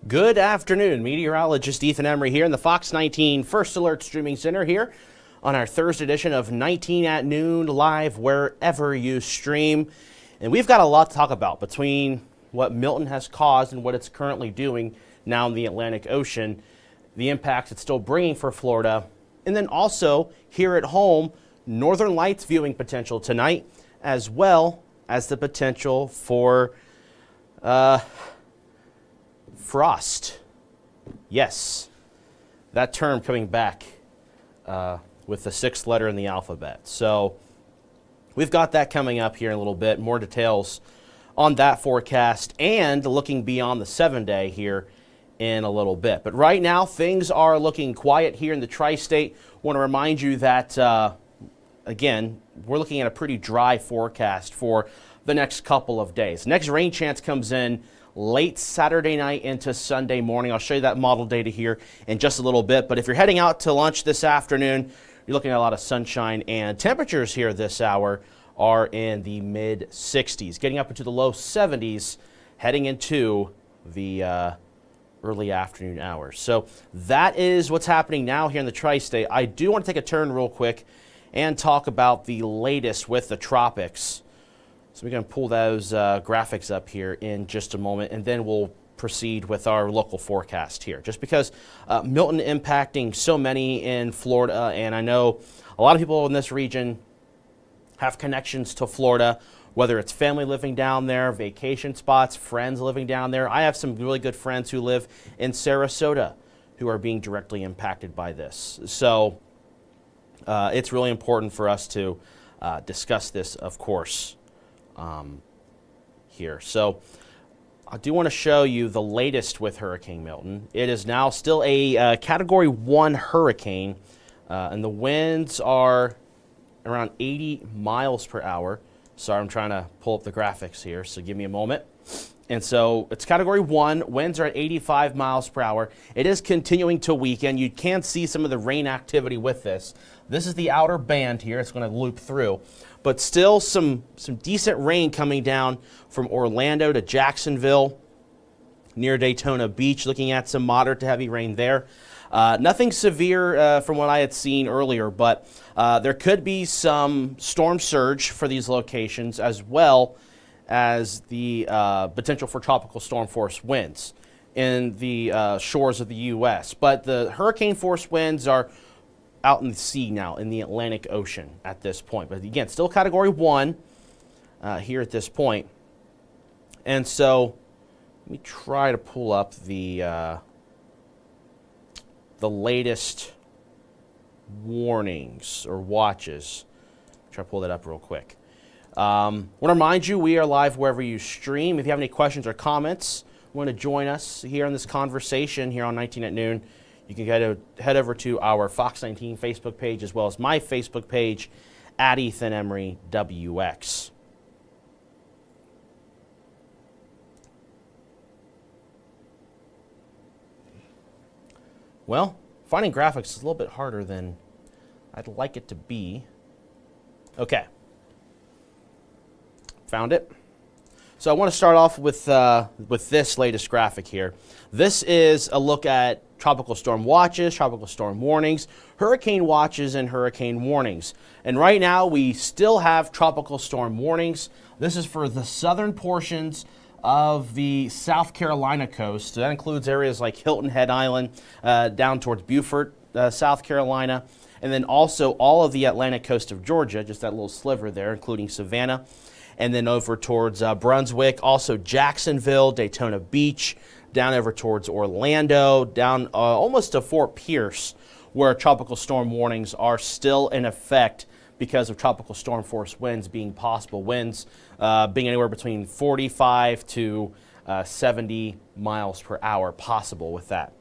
Good afternoon, meteorologist Ethan Emery here in the Fox 19 First Alert Streaming Center here on our Thursday edition of 19 at Noon live wherever you stream. And we've got a lot to talk about between what Milton has caused and what it's currently doing now in the Atlantic Ocean, the impacts it's still bringing for Florida, and then also here at home, Northern Lights viewing potential tonight, as well as the potential for frost. Yes, that term coming back with the sixth letter in the alphabet. So we've got that coming up here in a little bit. More details on that forecast and looking beyond the 7-day here in a little bit. But right now, things are looking quiet here in the tri-state. Want to remind you that, again, we're looking at a pretty dry forecast for the next couple of days. Next rain chance comes in late Saturday night into Sunday morning. I'll show you that model data here in just a little bit. But if you're heading out to lunch this afternoon, you're looking at a lot of sunshine, and temperatures here this hour are in the mid-60s, getting up into the low 70s, heading into the early afternoon hours. So that is what's happening now here in the tri-state. I do want to take a turn real quick and talk about the latest with the tropics. So we're going to pull those graphics up here in just a moment, and then we'll proceed with our local forecast here. Just because Milton impacting so many in Florida, and I know a lot of people in this region have connections to Florida, whether it's family living down there, vacation spots, friends living down there. I have some really good friends who live in Sarasota who are being directly impacted by this. So it's really important for us to discuss this, of course, here. So I do want to show you the latest with Hurricane Milton. It is now still a Category 1 hurricane, and the winds are around 80 miles per hour. Sorry, I'm trying to pull up the graphics here, so give me a moment. And so it's Category 1, winds are at 85 miles per hour. It is continuing to weaken. You can see some of the rain activity with this. This is the outer band here. It's going to loop through. But still some decent rain coming down from Orlando to Jacksonville, near Daytona Beach, looking at some moderate to heavy rain there. Nothing severe from what I had seen earlier, but there could be some storm surge for these locations, as well as the potential for tropical storm force winds in the shores of the U.S. But the hurricane force winds are out in the sea now, in the Atlantic Ocean at this point. But again, still Category 1 here at this point. And so let me try to pull up the latest warnings or watches. Try to pull that up real quick. I want to remind you, we are live wherever you stream. If you have any questions or comments, want to join us here on this conversation here on 19 at Noon, you can head over to our Fox 19 Facebook page, as well as my Facebook page at Ethan Emery WX. Well, finding graphics is a little bit harder than I'd like it to be. Okay. Found it. So I want to start off with this latest graphic here. This is a look at tropical storm watches, tropical storm warnings, hurricane watches, and hurricane warnings. And right now we still have tropical storm warnings. This is for the southern portions of the South Carolina coast. So that includes areas like Hilton Head Island, down towards Beaufort, South Carolina, and then also all of the Atlantic coast of Georgia, just that little sliver there, including Savannah, and then over towards Brunswick, also Jacksonville, Daytona Beach, down over towards Orlando, down almost to Fort Pierce, where tropical storm warnings are still in effect because of tropical storm force winds being possible. Winds being anywhere between 45 to 70 miles per hour possible with that,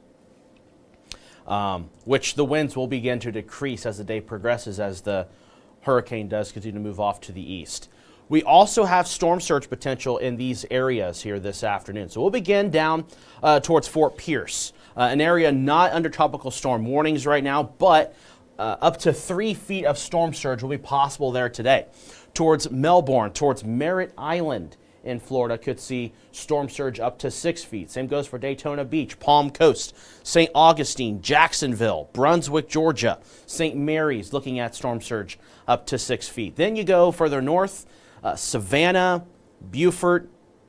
which the winds will begin to decrease as the day progresses, as the hurricane does continue to move off to the east. We also have storm surge potential in these areas here this afternoon. So we'll begin down towards Fort Pierce, an area not under tropical storm warnings right now, but up to 3 feet of storm surge will be possible there today. Towards Melbourne, towards Merritt Island, in Florida could see storm surge up to 6 feet. Same goes for Daytona Beach, Palm Coast, St. Augustine, Jacksonville, Brunswick, Georgia, St. Mary's looking at storm surge up to 6 feet. Then you go further north, Savannah, Beaufort,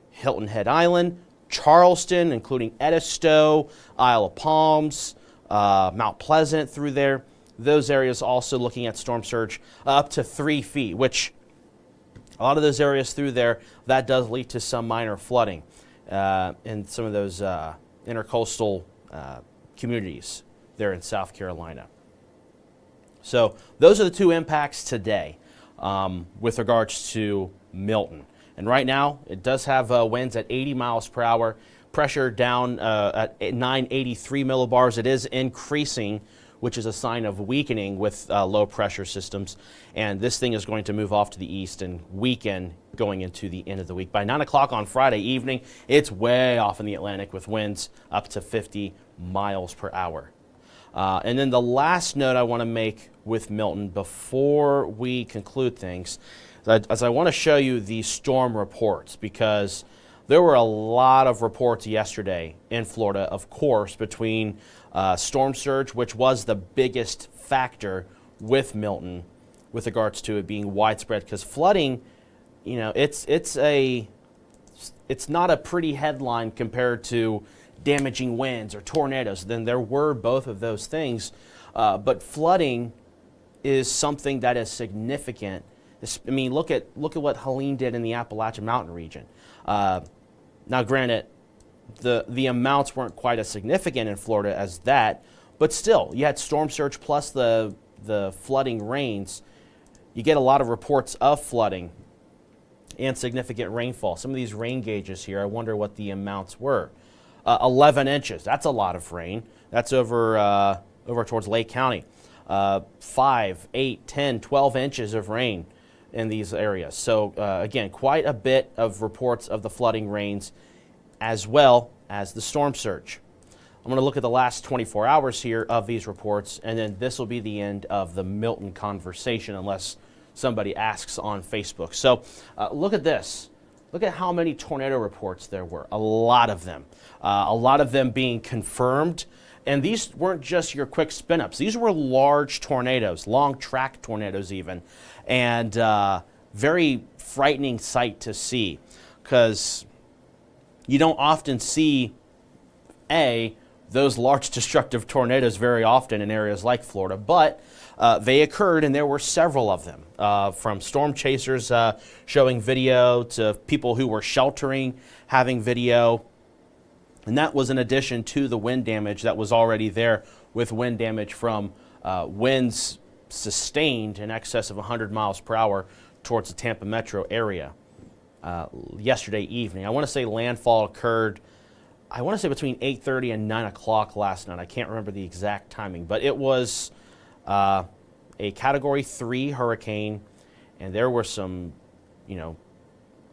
Hilton Head Island, Charleston, including Edisto, Isle of Palms, Mount Pleasant through there. Those areas also looking at storm surge up to 3 feet, which a lot of those areas through there, that does lead to some minor flooding in some of those intercoastal communities there in South Carolina. So those are the two impacts today with regards to Milton. And right now, it does have winds at 80 miles per hour, pressure down at 983 millibars. It is increasing, which is a sign of weakening with low pressure systems. And this thing is going to move off to the east and weaken going into the end of the week. By 9 o'clock on Friday evening, it's way off in the Atlantic with winds up to 50 miles per hour. And then the last note I want to make with Milton before we conclude things, as I want to show you the storm reports, because there were a lot of reports yesterday in Florida, of course, between storm surge, which was the biggest factor with Milton with regards to it being widespread, because flooding, you know, it's not a pretty headline compared to damaging winds or tornadoes. Then there were both of those things, but flooding is something that is significant. I mean, look at what Helene did in the Appalachian Mountain region. Now, granted, the amounts weren't quite as significant in Florida as that, but still, you had storm surge plus the flooding rains. You get a lot of reports of flooding and significant rainfall. Some of these rain gauges here, I wonder what the amounts were. 11 inches, that's a lot of rain. That's over towards Lake County. 5, 8, 10, 12 inches of rain in these areas. So again, quite a bit of reports of the flooding rains as well as the storm surge. I'm going to look at the last 24 hours here of these reports, and then this will be the end of the Milton conversation unless somebody asks on Facebook. So look at this. Look at how many tornado reports there were. A lot of them. A lot of them being confirmed. And these weren't just your quick spin-ups. These were large tornadoes, long track tornadoes even, and very frightening sight to see, because you don't often see, those large destructive tornadoes very often in areas like Florida, but they occurred, and there were several of them, from storm chasers showing video to people who were sheltering having video. And that was in addition to the wind damage that was already there, with wind damage from winds sustained in excess of 100 miles per hour towards the Tampa metro area yesterday evening. I want to say landfall occurred, I want to say between 8:30 and 9 o'clock last night. I can't remember the exact timing, but it was a Category 3 hurricane, and there were some,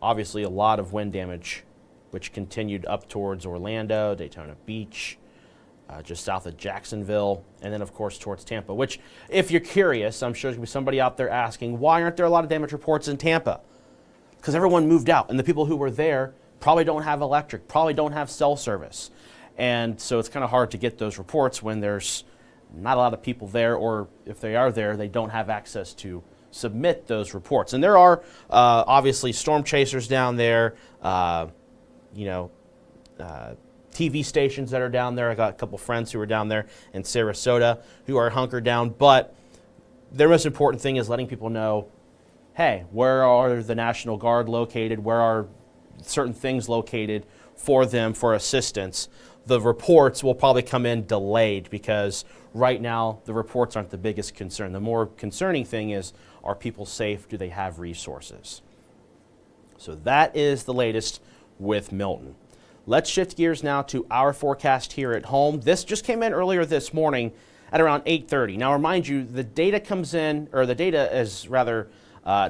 obviously a lot of wind damage, which continued up towards Orlando, Daytona Beach, just south of Jacksonville, and then, of course, towards Tampa, which, if you're curious, I'm sure there's going to be somebody out there asking, why aren't there a lot of damage reports in Tampa? Because everyone moved out, and the people who were there probably don't have electric, probably don't have cell service. And so it's kind of hard to get those reports when there's not a lot of people there, or if they are there, they don't have access to submit those reports. And there are obviously storm chasers down there, TV stations that are down there. I got a couple friends who are down there in Sarasota who are hunkered down, but their most important thing is letting people know, hey, where are the National Guard located? Where are certain things located for them for assistance? The reports will probably come in delayed, because right now the reports aren't the biggest concern. The more concerning thing is, are people safe? Do they have resources? So that is the latest with Milton. Let's shift gears now to our forecast here at home. This just came in earlier this morning at around 8:30. Now, remind you, the data comes in, or the data is rather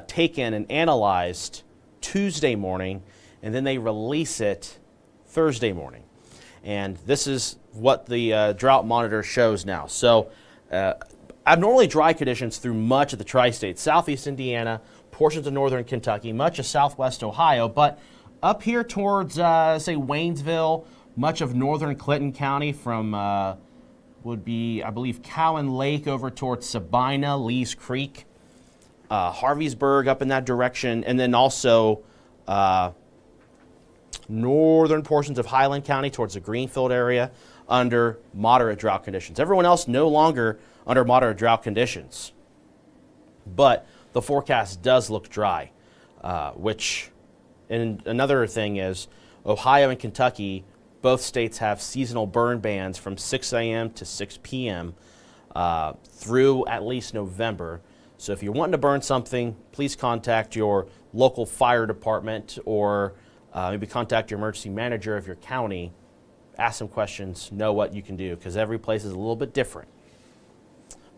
taken and analyzed Tuesday morning, and then they release it Thursday morning. And this is what the drought monitor shows now. So abnormally dry conditions through much of the tri-state, southeast Indiana, portions of northern Kentucky, much of southwest Ohio, but Up here towards, say, Waynesville, much of northern Clinton County from would be, I believe, Cowan Lake over towards Sabina, Lees Creek, Harveysburg up in that direction, and then also northern portions of Highland County towards the Greenfield area under moderate drought conditions. Everyone else no longer under moderate drought conditions. But the forecast does look dry, which, and another thing is Ohio and Kentucky, both states have seasonal burn bans from 6 a.m. to 6 p.m. Through at least November. So if you're wanting to burn something, please contact your local fire department or maybe contact your emergency manager of your county. Ask some questions, know what you can do, because every place is a little bit different.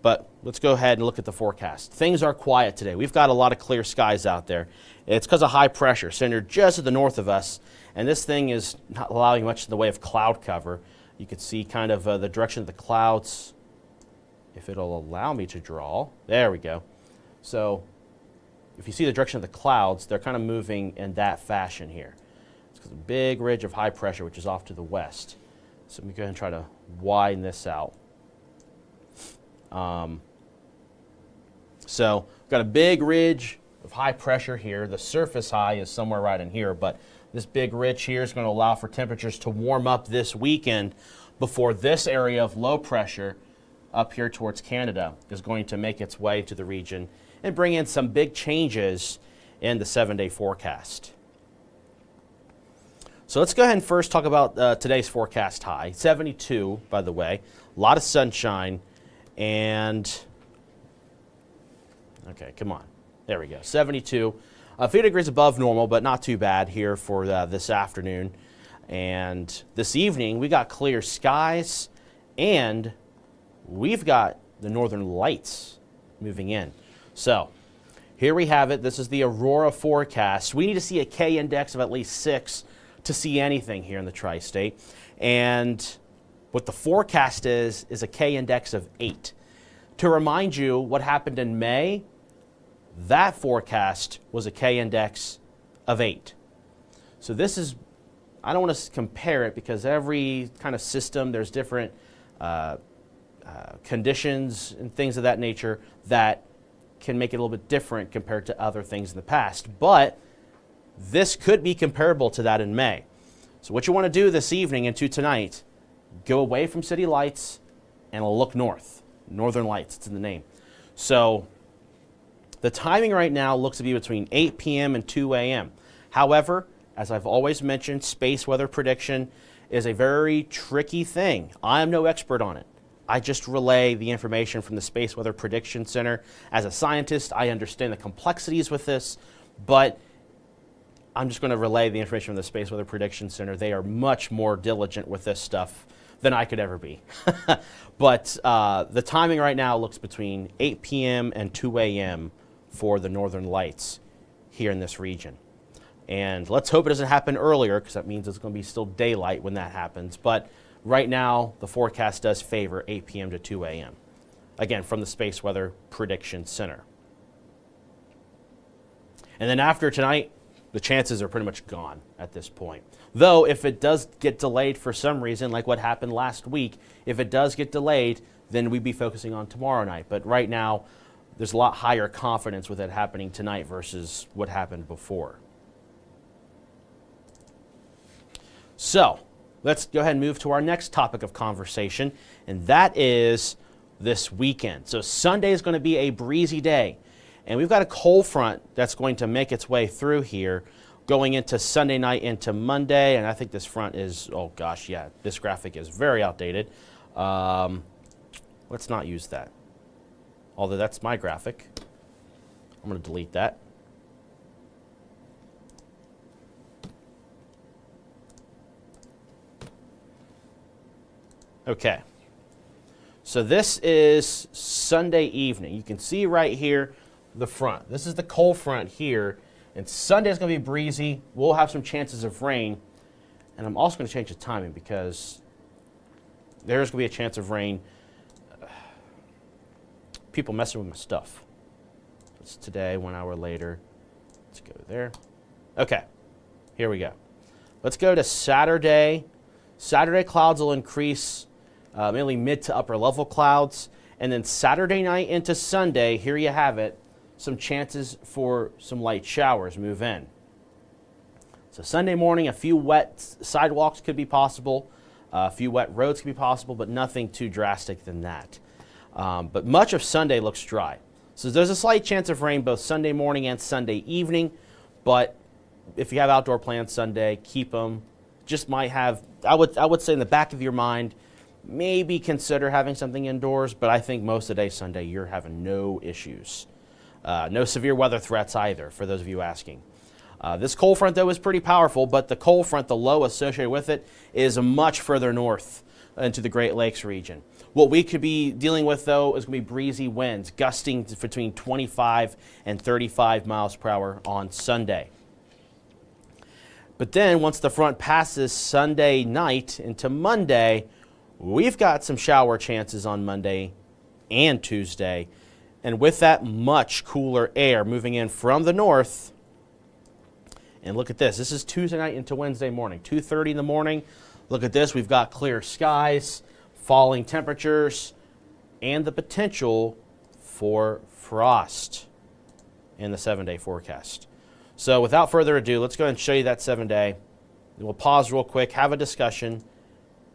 But let's go ahead and look at the forecast. Things are quiet today. We've got a lot of clear skies out there. It's because of high pressure centered just to the north of us, and this thing is not allowing much in the way of cloud cover. You can see kind of the direction of the clouds, if it'll allow me to draw. There we go. So if you see the direction of the clouds, they're kind of moving in that fashion here. It's because of a big ridge of high pressure, which is off to the west. So let me go ahead and try to widen this out. So we've got a big ridge of high pressure here. The surface high is somewhere right in here, but this big ridge here is going to allow for temperatures to warm up this weekend before this area of low pressure up here towards Canada is going to make its way to the region and bring in some big changes in the 7-day forecast. So let's go ahead and first talk about today's forecast high. 72, by the way. A lot of sunshine. And, okay, come on. There we go, 72. A few degrees above normal, but not too bad here for this afternoon. And this evening, we got clear skies, and we've got the northern lights moving in. So here we have it. This is the Aurora forecast. We need to see a K index of at least 6 to see anything here in the tri-state. And what the forecast is a K index of 8. To remind you what happened in May, that forecast was a K index of 8. So this is, I don't want to compare it because every kind of system, there's different conditions and things of that nature that can make it a little bit different compared to other things in the past. But this could be comparable to that in May. So what you want to do this evening into tonight, go away from city lights and look north. Northern Lights, it's in the name. So the timing right now looks to be between 8 p.m. and 2 a.m. However, as I've always mentioned, space weather prediction is a very tricky thing. I am no expert on it. I just relay the information from the Space Weather Prediction Center. As a scientist, I understand the complexities with this, but I'm just going to relay the information from the Space Weather Prediction Center. They are much more diligent with this stuff than I could ever be. But the timing right now looks between 8 p.m. and 2 a.m. for the northern lights here in this region. And let's hope it doesn't happen earlier, because that means it's going to be still daylight when that happens. But right now, the forecast does favor 8 p.m. to 2 a.m. Again, from the Space Weather Prediction Center. And then after tonight, the chances are pretty much gone at this point. Though, if it does get delayed for some reason, like what happened last week, if it does get delayed, then we'd be focusing on tomorrow night. But right now, there's a lot higher confidence with it happening tonight versus what happened before. So, let's go ahead and move to our next topic of conversation, and that is this weekend. So Sunday is going to be a breezy day, and we've got a cold front that's going to make its way through here going into Sunday night into Monday, and I think this front is, oh gosh, yeah, this graphic is very outdated. Let's not use that, although that's my graphic. I'm going to delete that. Okay, so this is Sunday evening. You can see right here the front. This is the cold front here. And Sunday is going to be breezy. We'll have some chances of rain. And I'm also going to change the timing because there's going to be a chance of rain. People messing with my stuff. It's today, 1 hour later. Let's go there. Okay. Here we go. Let's go to Saturday. Saturday clouds will increase, mainly mid to upper level clouds. And then Saturday night into Sunday, here you have it, some chances for some light showers move in. So Sunday morning, a few wet sidewalks could be possible, a few wet roads could be possible, but nothing too drastic than that. But much of Sunday looks dry. So there's a slight chance of rain both Sunday morning and Sunday evening, but if you have outdoor plans Sunday, keep them. Just might have, I would say in the back of your mind, maybe consider having something indoors, but I think most of the day Sunday you're having no issues. No severe weather threats either, for those of you asking. This cold front, though, is pretty powerful, but the cold front, the low associated with it, is much further north into the Great Lakes region. What we could be dealing with, though, is going to be breezy winds, gusting between 25 and 35 miles per hour on Sunday. But then, once the front passes Sunday night into Monday, we've got some shower chances on Monday and Tuesday. And with that much cooler air moving in from the north, and look at this. This is Tuesday night into Wednesday morning, 2:30 in the morning. Look at this. We've got clear skies, falling temperatures, and the potential for frost in the 7-day forecast. So without further ado, let's go ahead and show you that 7-day. We'll pause real quick, have a discussion,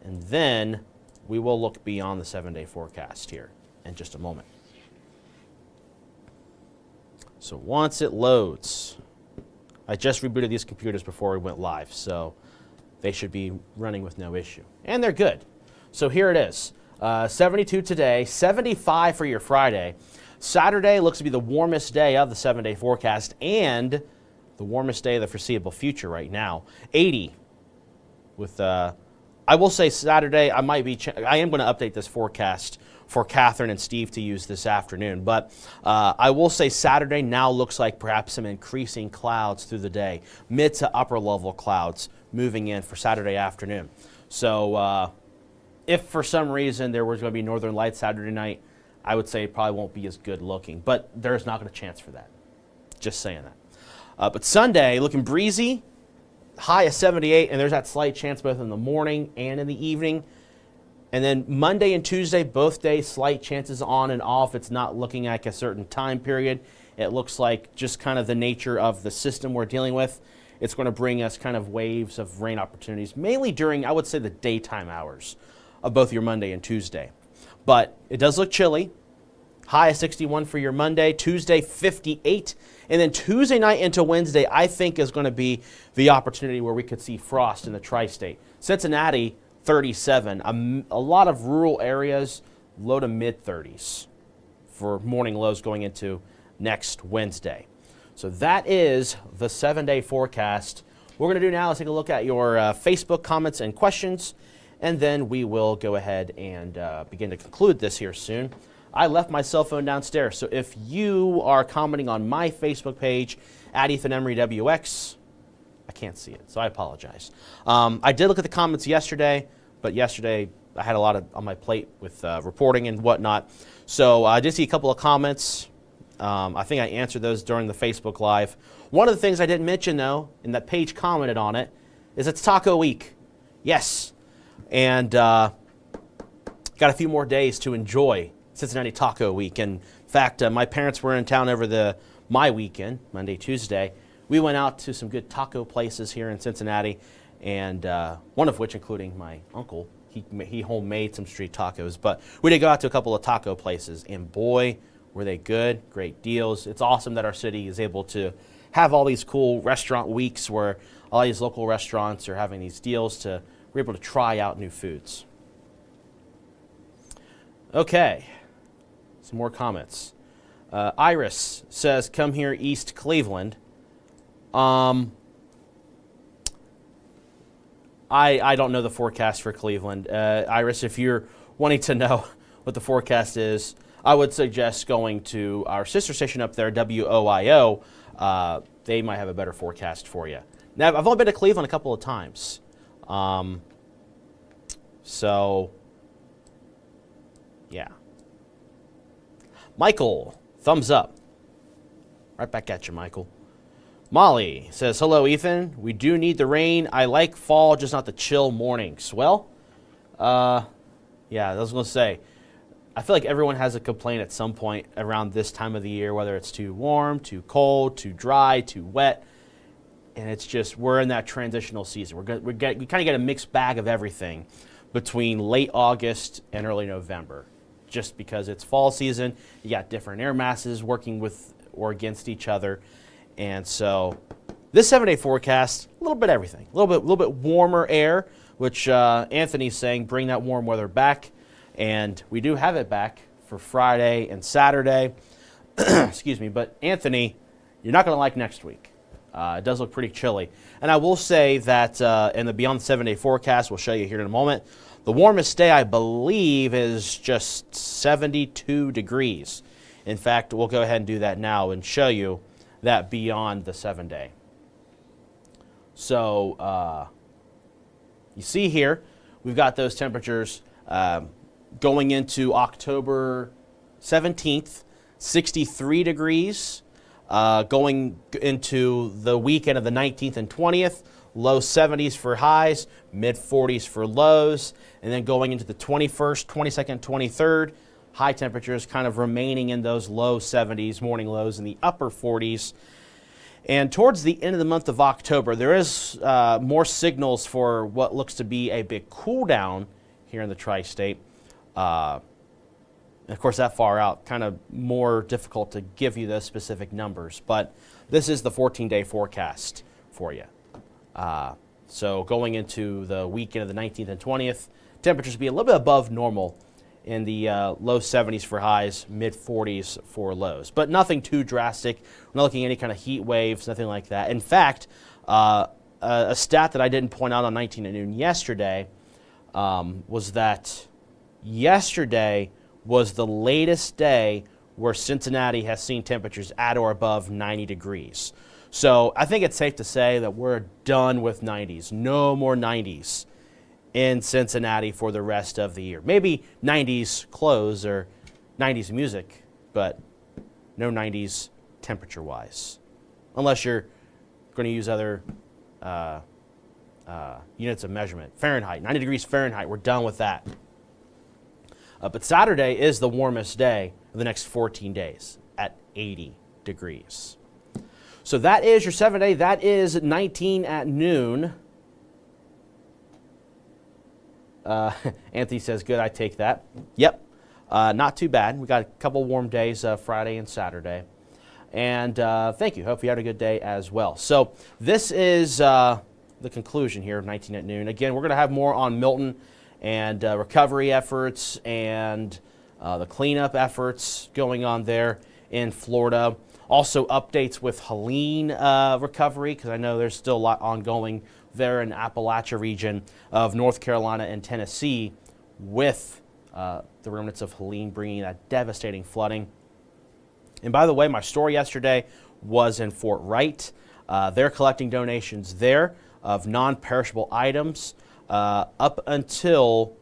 and then we will look beyond the 7-day forecast here in just a moment. So once it loads, I just rebooted these computers before we went live, so they should be running with no issue. And they're good. So here it is. 72 today, 75 for your Friday. Saturday looks to be the warmest day of the 7-day forecast and the warmest day of the foreseeable future right now. 80 with, I will say Saturday, I am going to update this forecast for Catherine and Steve to use this afternoon. But I will say Saturday now looks like perhaps some increasing clouds through the day. Mid to upper level clouds moving in for Saturday afternoon. So if for some reason there was going to be northern lights Saturday night, I would say it probably won't be as good looking. But there's not going to chance for that. Just saying that. But Sunday looking breezy, high of 78, and there's that slight chance both in the morning and in the evening. And then Monday and Tuesday, both days, slight chances on and off. It's not looking like a certain time period. It looks like just kind of the nature of the system we're dealing with. It's going to bring us kind of waves of rain opportunities, mainly during, I would say, the daytime hours of both your Monday and Tuesday. But it does look chilly. High of 61 for your Monday, Tuesday 58, and then Tuesday night into Wednesday I think is going to be the opportunity where we could see frost in the tri-state. Cincinnati 37, a lot of rural areas, low to mid 30s for morning lows going into next Wednesday. So that is the 7-day forecast. What we're going to do now is take a look at your Facebook comments and questions, and then we will go ahead and begin to conclude this here soon. I left my cell phone downstairs, so if you are commenting on my Facebook page, at Ethan Emery WX, I can't see it, so I apologize. I did look at the comments yesterday, but yesterday I had a lot on my plate with reporting and whatnot. So I did see a couple of comments. I think I answered those during the Facebook Live. One of the things I didn't mention, though, and that page commented on it, is it's Taco Week. Yes. And got a few more days to enjoy Cincinnati Taco Week. In fact, my parents were in town over my weekend, Monday, Tuesday. We went out to some good taco places here in Cincinnati, and one of which, including my uncle, he homemade some street tacos. But we did go out to a couple of taco places, and boy, were they good, great deals. It's awesome that our city is able to have all these cool restaurant weeks where all these local restaurants are having these deals to we're able to try out new foods. Okay, some more comments. Iris says, come here, East Cleveland. I don't know the forecast for Cleveland. Iris, if you're wanting to know what the forecast is, I would suggest going to our sister station up there, WOIO. They might have a better forecast for you. Now, I've only been to Cleveland a couple of times. So, yeah. Michael, thumbs up. Right back at you, Michael. Molly says, hello, Ethan. We do need the rain. I like fall, just not the chill mornings. Well, yeah, I was going to say, I feel like everyone has a complaint at some point around this time of the year, whether it's too warm, too cold, too dry, too wet. And it's just, we're in that transitional season. We kind of get a mixed bag of everything between late August and early November. Just because it's fall season, you got different air masses working with or against each other. And so this 7-day forecast, a little bit everything. A little bit warmer air, which Anthony's saying bring that warm weather back. And we do have it back for Friday and Saturday. Excuse me. But Anthony, you're not going to like next week. It does look pretty chilly. And I will say that in the Beyond the 7-day forecast, we'll show you here in a moment, the warmest day, I believe, is just 72 degrees. In fact, we'll go ahead and do that now and show you that beyond the 7-day. So you see here, we've got those temperatures going into October 17th, 63 degrees. Going into the weekend of the 19th and 20th, low 70s for highs, mid 40s for lows, and then going into the 21st, 22nd, 23rd, high temperatures kind of remaining in those low 70s, morning lows in the upper 40s. And towards the end of the month of October, there is more signals for what looks to be a big cool down here in the tri-state. And of course, that far out, kind of more difficult to give you those specific numbers. But this is the 14-day forecast for you. So going into the weekend of the 19th and 20th, temperatures will be a little bit above normal in the low 70s for highs, mid 40s for lows. But nothing too drastic. We're not looking at any kind of heat waves, nothing like that. In fact, a stat that I didn't point out on 19 at noon yesterday was that yesterday was the latest day where Cincinnati has seen temperatures at or above 90 degrees. So I think it's safe to say that we're done with 90s. No more 90s in Cincinnati for the rest of the year. Maybe 90s clothes or 90s music, but no 90s temperature-wise. Unless you're going to use other units of measurement. Fahrenheit, 90 degrees Fahrenheit, we're done with that. But Saturday is the warmest day of the next 14 days at 80 degrees. So that is your 7-day. That is 19 at noon. Anthony says, good, I take that. Yep, not too bad. We got a couple warm days Friday and Saturday. And thank you. Hope you had a good day as well. So this is the conclusion here of 19 at noon. Again, we're going to have more on Milton and recovery efforts and the cleanup efforts going on there in Florida. Also updates with Helene recovery, because I know there's still a lot ongoing there in the Appalachia region of North Carolina and Tennessee with the remnants of Helene bringing that devastating flooding. And by the way, my story yesterday was in Fort Wright. They're collecting donations there of non-perishable items up until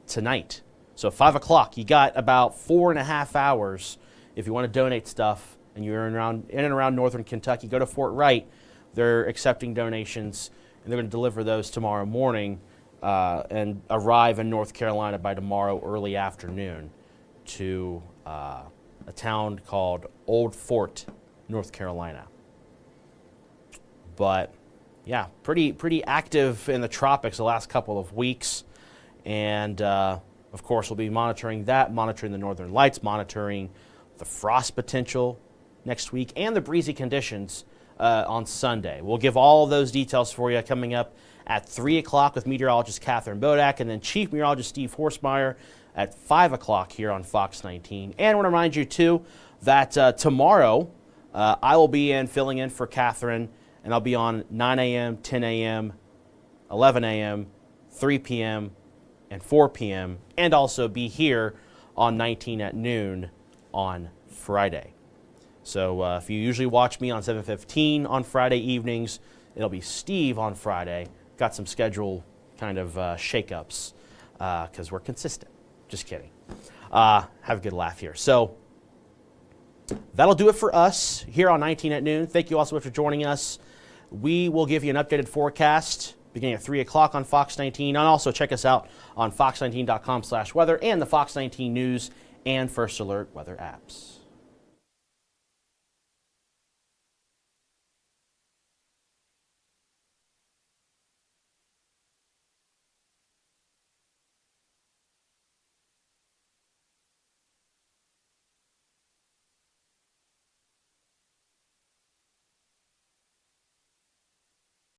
tonight. So 5 o'clock, you got about 4.5 hours if you want to donate stuff and you're in and around northern Kentucky. Go to Fort Wright. They're accepting donations, and they're going to deliver those tomorrow morning and arrive in North Carolina by tomorrow early afternoon to a town called Old Fort, North Carolina. But yeah, pretty active in the tropics the last couple of weeks. And of course, we'll be monitoring that, monitoring the northern lights, monitoring the frost potential next week, and the breezy conditions on Sunday. We'll give all of those details for you coming up at 3 o'clock with meteorologist Catherine Bodak, and then Chief Meteorologist Steve Horstmeyer at 5 o'clock here on Fox 19. And I want to remind you, too, that tomorrow I will be filling in for Catherine, and I'll be on 9 a.m., 10 a.m., 11 a.m., 3 p.m., and 4 p.m., and also be here on 19 at noon on Friday. So if you usually watch me on 7:15 on Friday evenings, it'll be Steve on Friday. Got some schedule kind of shakeups because we're consistent. Just kidding. Have a good laugh here. So that'll do it for us here on 19 at noon. Thank you all so much for joining us. We will give you an updated forecast beginning at 3 o'clock on Fox 19. And also check us out on fox19.com/weather and the Fox 19 News and First Alert weather apps.